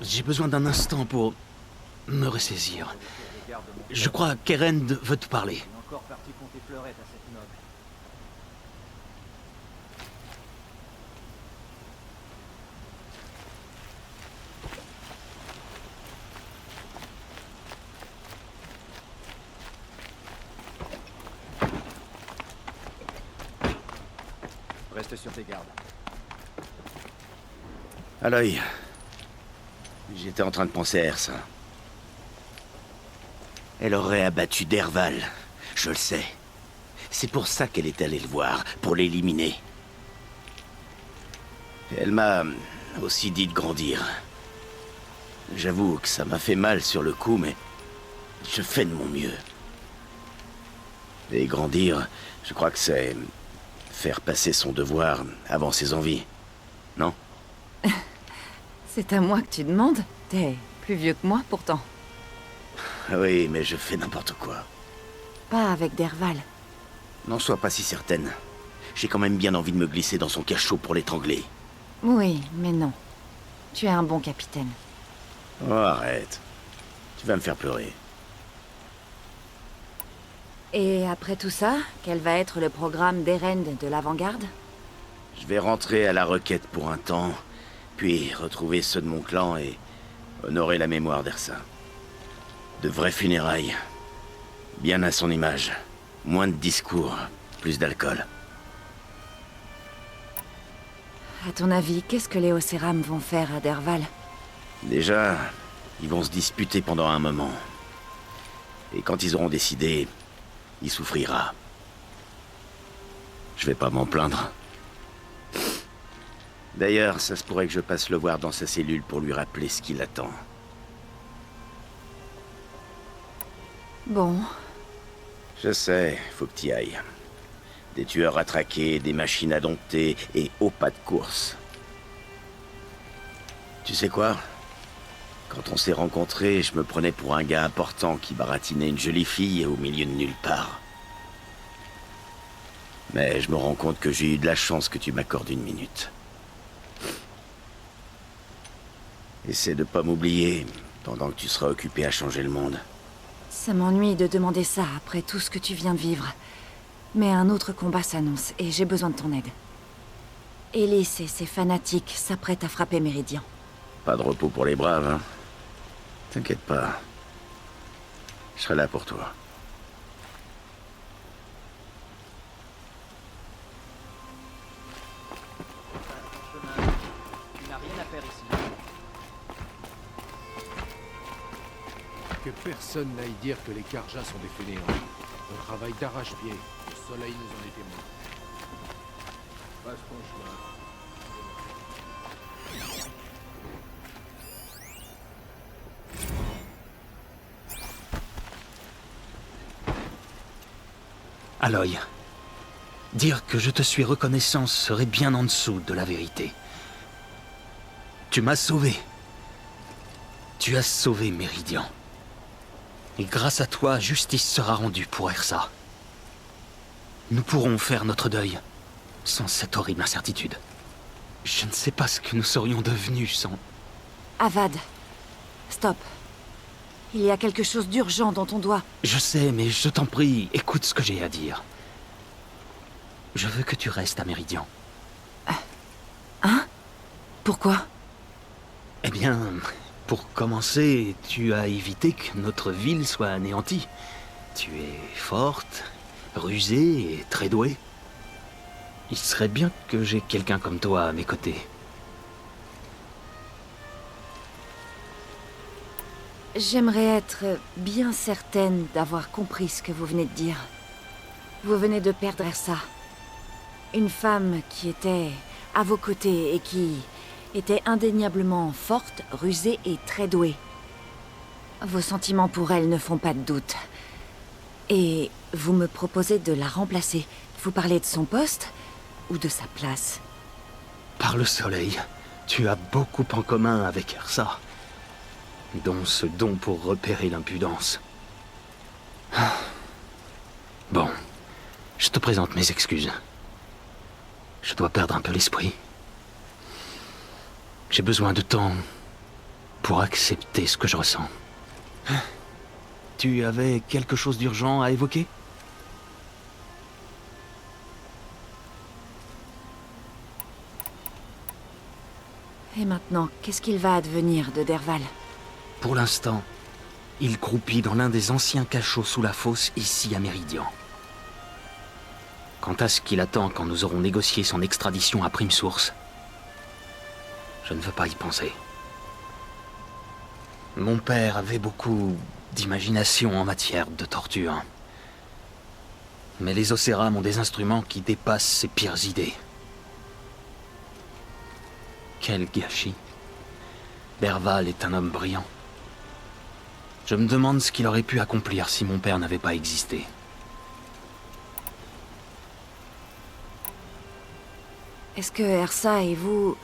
j'ai besoin d'un instant pour me ressaisir. Je crois qu'Erend veut te parler. Encore parti compter fleurette à cette noble. Reste sur tes gardes. Aloy, j'étais en train de penser à Ersa. Elle aurait abattu Derval, je le sais. C'est pour ça qu'elle est allée le voir, pour l'éliminer. Elle m'a aussi dit de grandir. J'avoue que ça m'a fait mal sur le coup, mais je fais de mon mieux. Et grandir, je crois que c'est faire passer son devoir avant ses envies, non? C'est à moi que tu demandes? T'es plus vieux que moi, pourtant. Oui, mais je fais n'importe quoi. Pas avec Derval. N'en sois pas si certaine. J'ai quand même bien envie de me glisser dans son cachot pour l'étrangler. Oui, mais non. Tu es un bon capitaine. Oh, arrête. Tu vas me faire pleurer. Et après tout ça, quel va être le programme d'Erend de l'avant-garde? Je vais rentrer à la requête pour un temps, puis retrouver ceux de mon clan et honorer la mémoire d'Ersa. De vraies funérailles. Bien à son image. Moins de discours, plus d'alcool. À ton avis, qu'est-ce que les Océram vont faire à Derval? Déjà, ils vont se disputer pendant un moment. Et quand ils auront décidé, il souffrira. Je vais pas m'en plaindre. D'ailleurs, ça se pourrait que je passe le voir dans sa cellule pour lui rappeler ce qui l'attend. Bon. Je sais, faut que t'y ailles. Des tueurs à traquer, des machines à dompter et au pas de course. Tu sais quoi? Quand on s'est rencontrés, je me prenais pour un gars important qui baratinait une jolie fille au milieu de nulle part. Mais je me rends compte que j'ai eu de la chance que tu m'accordes une minute. Essaie de pas m'oublier pendant que tu seras occupé à changer le monde. Ça m'ennuie de demander ça après tout ce que tu viens de vivre. Mais un autre combat s'annonce et j'ai besoin de ton aide. Ellis et ses fanatiques s'apprêtent à frapper Méridian. Pas de repos pour les braves, hein? T'inquiète pas. Je serai là pour toi. Tu n'as rien à faire ici. Que personne n'aille dire que les Karjas sont des fainéants. On travaille d'arrache-pied. Le soleil nous en est témoin. Passe ton chemin. Aloy, dire que je te suis reconnaissant serait bien en dessous de la vérité. Tu m'as sauvé. Tu as sauvé Méridian. Et grâce à toi, justice sera rendue pour Ersa. Nous pourrons faire notre deuil sans cette horrible incertitude. Je ne sais pas ce que nous serions devenus sans... Avad, stop. Il y a quelque chose d'urgent dont on doit... Je sais, mais je t'en prie, écoute ce que j'ai à dire. Je veux que tu restes à Méridian. Hein? Pourquoi? Eh bien, pour commencer, tu as évité que notre ville soit anéantie. Tu es forte, rusée et très douée. Il serait bien que j'ai quelqu'un comme toi à mes côtés. J'aimerais être bien certaine d'avoir compris ce que vous venez de dire. Vous venez de perdre Ersa. Une femme qui était à vos côtés et qui était indéniablement forte, rusée et très douée. Vos sentiments pour elle ne font pas de doute. Et vous me proposez de la remplacer. Vous parlez de son poste ou de sa place? Par le soleil, tu as beaucoup en commun avec Ersa. Dont ce don pour repérer l'impudence. Bon, je te présente mes excuses. Je dois perdre un peu l'esprit. J'ai besoin de temps pour accepter ce que je ressens. Tu avais quelque chose d'urgent à évoquer? Et maintenant, qu'est-ce qu'il va advenir de Derval? Pour l'instant, il croupit dans l'un des anciens cachots sous la fosse, ici à Méridian. Quant à ce qu'il attend quand nous aurons négocié son extradition à prime source, je ne veux pas y penser. Mon père avait beaucoup d'imagination en matière de torture. Mais les Océram ont des instruments qui dépassent ses pires idées. Quel gâchis. Derval est un homme brillant. Je me demande ce qu'il aurait pu accomplir si mon père n'avait pas existé. Est-ce que Ersa et vous...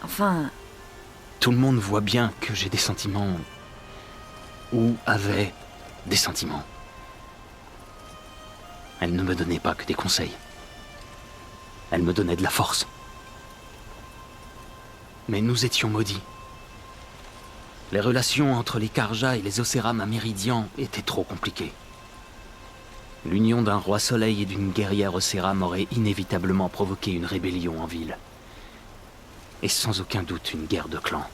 Enfin... Tout le monde voit bien que j'ai des sentiments... Ou avait des sentiments. Elle ne me donnait pas que des conseils. Elle me donnait de la force. Mais nous étions maudits. Les relations entre les Carja et les Océram à Méridian étaient trop compliquées. L'union d'un roi soleil et d'une guerrière Océram aurait inévitablement provoqué une rébellion en ville. Et sans aucun doute une guerre de clans.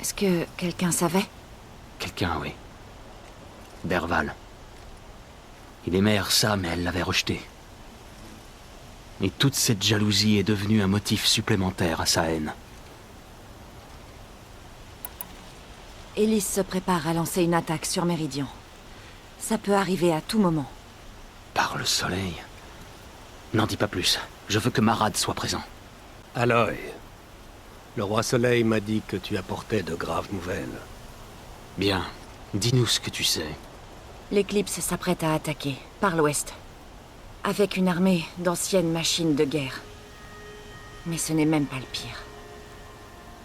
Est-ce que quelqu'un savait? Quelqu'un, oui. Derval. Il aimait Ersa, mais elle l'avait rejeté. Et toute cette jalousie est devenue un motif supplémentaire à sa haine. Ellis se prépare à lancer une attaque sur Méridian. Ça peut arriver à tout moment. Par le soleil. N'en dis pas plus. Je veux que Marad soit présent. Aloy, le roi Soleil m'a dit que tu apportais de graves nouvelles. Bien. Dis-nous ce que tu sais. L'Éclipse s'apprête à attaquer, par l'ouest. Avec une armée d'anciennes machines de guerre. Mais ce n'est même pas le pire.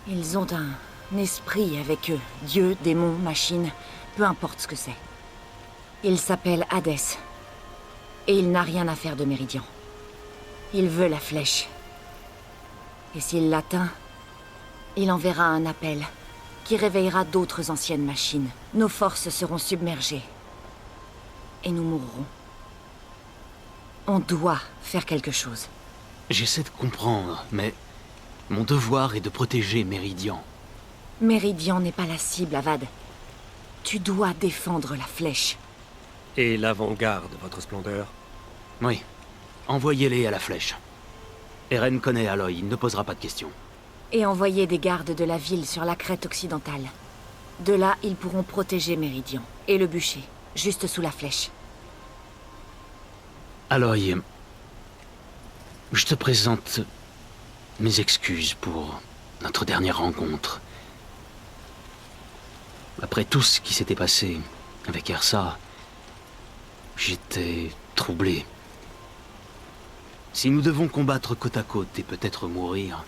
Ils ont un esprit avec eux. Dieu, démon, machine, peu importe ce que c'est. Il s'appelle Hadès. Et il n'a rien à faire de Méridian. Il veut la flèche. Et s'il l'atteint, il enverra un appel qui réveillera d'autres anciennes machines. Nos forces seront submergées. Et nous mourrons. On doit faire quelque chose. J'essaie de comprendre, mais... Mon devoir est de protéger Méridian. Méridian n'est pas la cible, Avad. Tu dois défendre la flèche. Et l'avant-garde, votre splendeur? Oui. Envoyez-les à la flèche. Eren connaît Aloy, il ne posera pas de questions. Et envoyer des gardes de la ville sur la crête occidentale. De là, ils pourront protéger Méridian. Et le bûcher, juste sous la flèche. Aloy... Je te présente... mes excuses pour notre dernière rencontre. Après tout ce qui s'était passé avec Ersa, j'étais troublé. Si nous devons combattre côte à côte et peut-être mourir,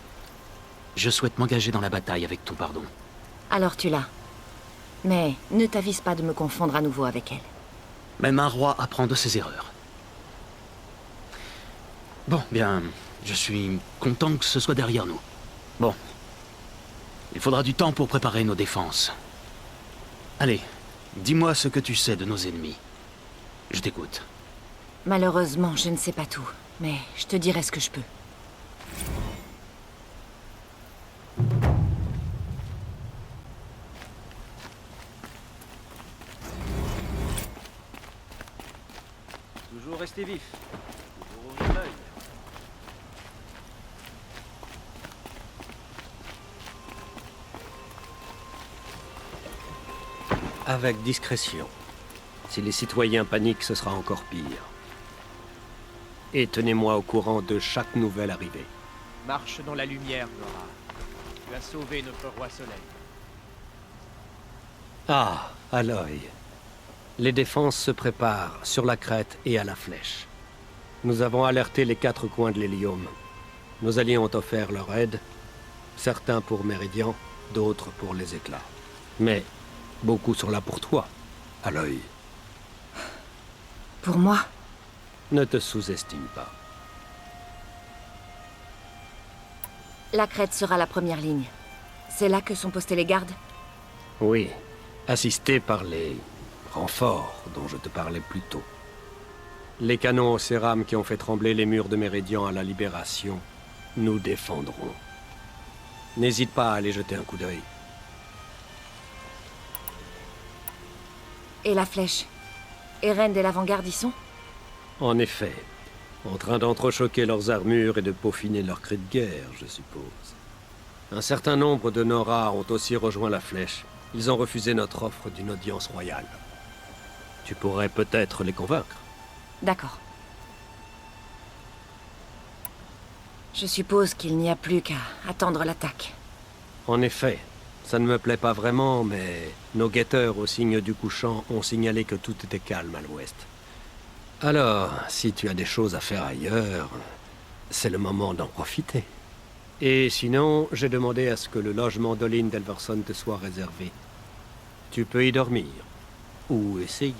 je souhaite m'engager dans la bataille avec ton pardon. Alors tu l'as. Mais ne t'avise pas de me confondre à nouveau avec elle. Même un roi apprend de ses erreurs. Bon, bien, je suis content que ce soit derrière nous. Bon. Il faudra du temps pour préparer nos défenses. Allez, dis-moi ce que tu sais de nos ennemis. Je t'écoute. Malheureusement, je ne sais pas tout. Mais je te dirai ce que je peux. Toujours rester vif. Toujours ouvrir l'œil. Avec discrétion. Si les citoyens paniquent, ce sera encore pire. Et tenez-moi au courant de chaque nouvelle arrivée. Marche dans la lumière, Nora. Tu as sauvé notre roi soleil. Ah, Aloy. Les défenses se préparent sur la crête et à la flèche. Nous avons alerté les 4 coins de l'hélium. Nos alliés ont offert leur aide, certains pour Méridian, d'autres pour les éclats. Mais beaucoup sont là pour toi, Aloy. Pour moi? Ne te sous-estime pas. La crête sera la première ligne. C'est là que sont postés les gardes? Oui, assisté par les renforts dont je te parlais plus tôt. Les canons au céram qui ont fait trembler les murs de Méridian à la Libération, nous défendrons. N'hésite pas à aller jeter un coup d'œil. Et la flèche? Eren et l'avant-garde y sont? En effet, en train d'entrechoquer leurs armures et de peaufiner leurs cris de guerre, je suppose. Un certain nombre de Nora ont aussi rejoint la flèche. Ils ont refusé notre offre d'une audience royale. Tu pourrais peut-être les convaincre. D'accord. Je suppose qu'il n'y a plus qu'à attendre l'attaque. En effet, ça ne me plaît pas vraiment, mais nos guetteurs au signe du couchant ont signalé que tout était calme à l'ouest. Alors, si tu as des choses à faire ailleurs, c'est le moment d'en profiter. Et sinon, j'ai demandé à ce que le logement d'Olin d'Elverson te soit réservé. Tu peux y dormir. Ou essayer.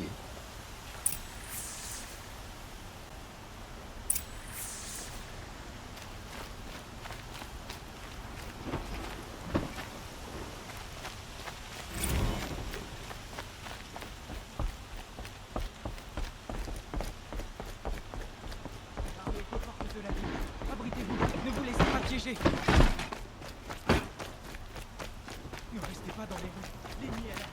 Abritez-vous, ne vous laissez pas piéger. Ne restez pas dans les rues. L'ennemi est là.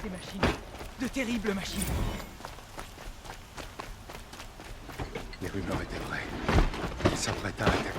Des machines. De terribles machines. Les rumeurs étaient vraies. Ils s'apprêtent à attaquer.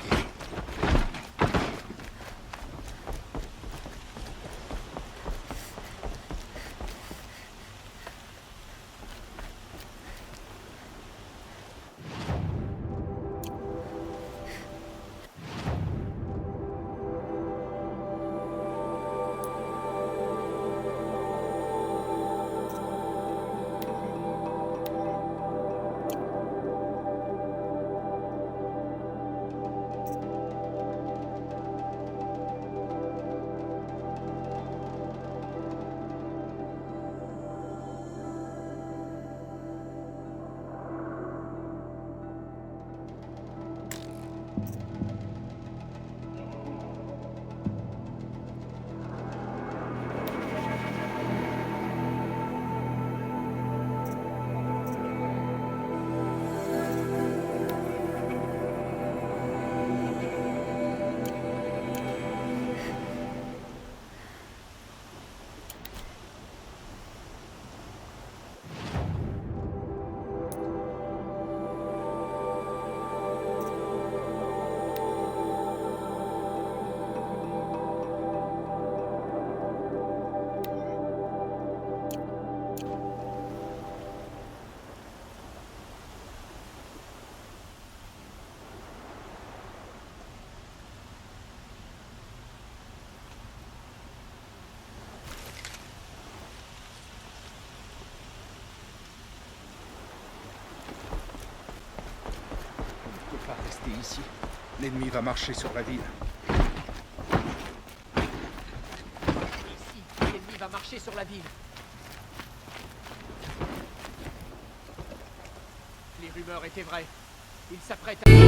Pas rester ici. L'ennemi va marcher sur la ville. Ici, l'ennemi va marcher sur la ville. Les rumeurs étaient vraies. Il s'apprête à...